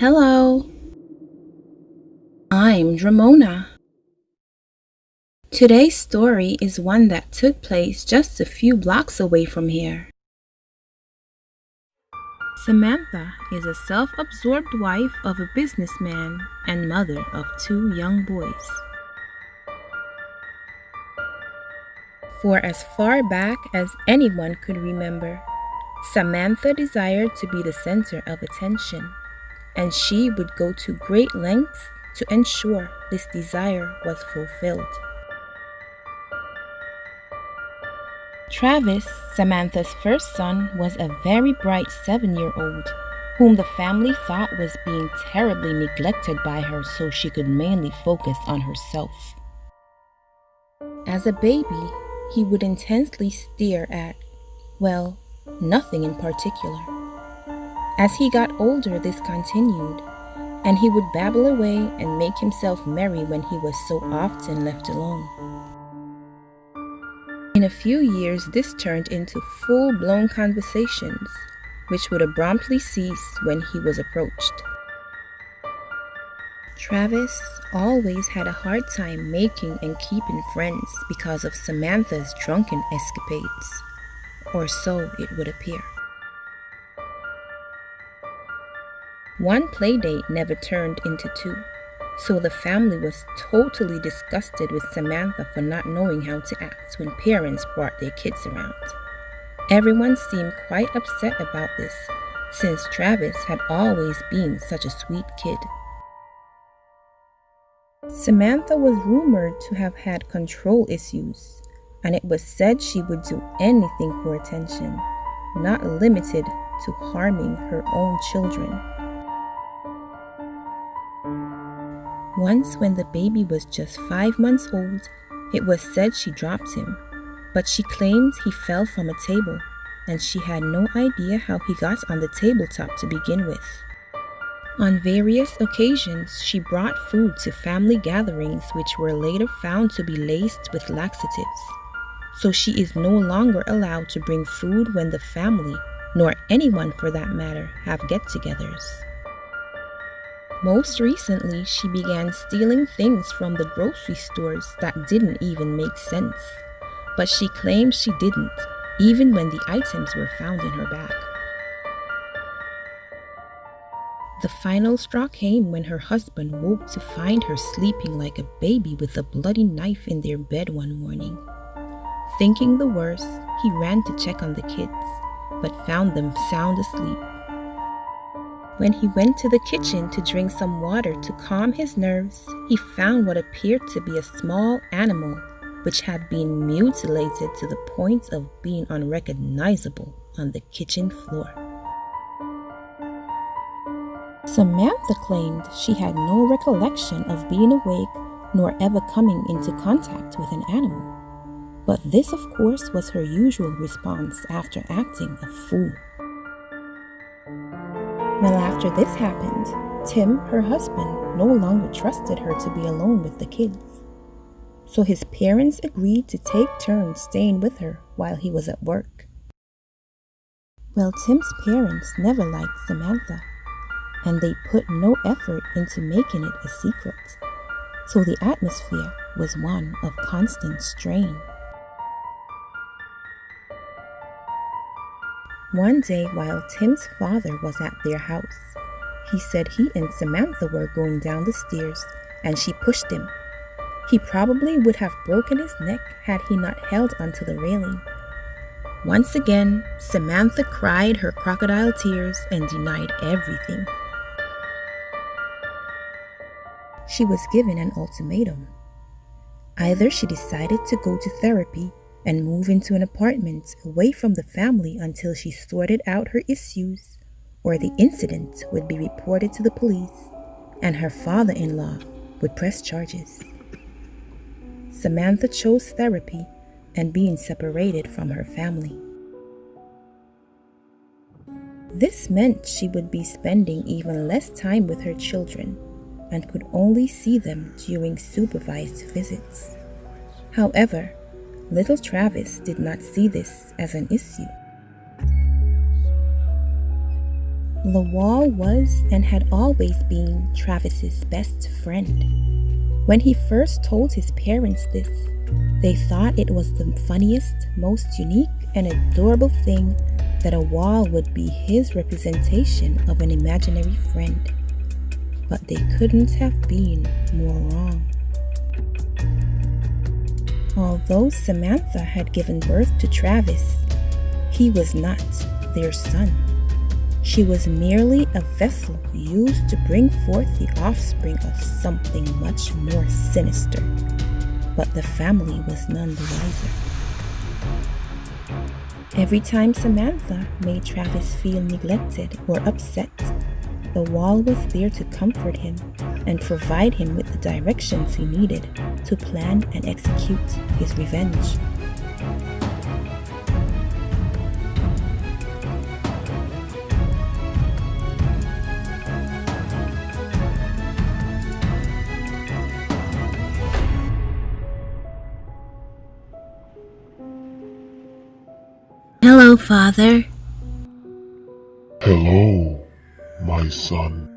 Hello, I'm Dramona. Today's story is one that took place just a few blocks away from here. Samantha is a self-absorbed wife of a businessman and mother of two young boys. For as far back as anyone could remember, Samantha desired to be the center of attention, and she would go to great lengths to ensure this desire was fulfilled. Travis, Samantha's first son, was a very bright 7-year-old whom the family thought was being terribly neglected by her so she could mainly focus on herself. As a baby, he would intensely stare at, well, nothing in particular. As he got older, this continued, and he would babble away and make himself merry when he was so often left alone. In a few years, this turned into full-blown conversations, which would abruptly cease when he was approached. Travis always had a hard time making and keeping friends because of Samantha's drunken escapades, or so it would appear. One playdate never turned into two, so the family was totally disgusted with Samantha for not knowing how to act when parents brought their kids around. Everyone seemed quite upset about this, since Travis had always been such a sweet kid. Samantha was rumored to have had control issues, and it was said she would do anything for attention, not limited to harming her own children. Once when the baby was just 5 months old, it was said she dropped him, but she claimed he fell from a table, and she had no idea how he got on the tabletop to begin with. On various occasions, she brought food to family gatherings which were later found to be laced with laxatives, so she is no longer allowed to bring food when the family, nor anyone for that matter, have get-togethers. Most recently, she began stealing things from the grocery stores that didn't even make sense, but she claimed she didn't, even when the items were found in her bag. The final straw came when her husband woke to find her sleeping like a baby with a bloody knife in their bed one morning. Thinking the worst, he ran to check on the kids, but found them sound asleep. When he went to the kitchen to drink some water to calm his nerves, he found what appeared to be a small animal which had been mutilated to the point of being unrecognizable on the kitchen floor. Samantha claimed she had no recollection of being awake nor ever coming into contact with an animal, but this of course was her usual response after acting a fool. Well, after this happened, Tim, her husband, no longer trusted her to be alone with the kids. So his parents agreed to take turns staying with her while he was at work. Well, Tim's parents never liked Samantha, and they put no effort into making it a secret. So the atmosphere was one of constant strain. One day while Tim's father was at their house, he said he and Samantha were going down the stairs and she pushed him. He probably would have broken his neck had he not held onto the railing. Once again, Samantha cried her crocodile tears and denied everything. She was given an ultimatum. Either she decided to go to therapy and move into an apartment away from the family until she sorted out her issues, or the incident would be reported to the police and her father-in-law would press charges. Samantha chose therapy and being separated from her family. This meant she would be spending even less time with her children and could only see them during supervised visits. However, little Travis did not see this as an issue. The wall was and had always been Travis's best friend. When he first told his parents this, they thought it was the funniest, most unique, and adorable thing that a wall would be his representation of an imaginary friend. But they couldn't have been more wrong. Although Samantha had given birth to Travis, he was not their son. She was merely a vessel used to bring forth the offspring of something much more sinister. But the family was none the wiser. Every time Samantha made Travis feel neglected or upset, the wall was there to comfort him and provide him with the directions he needed to plan and execute his revenge. Hello, Father. Hello, my son.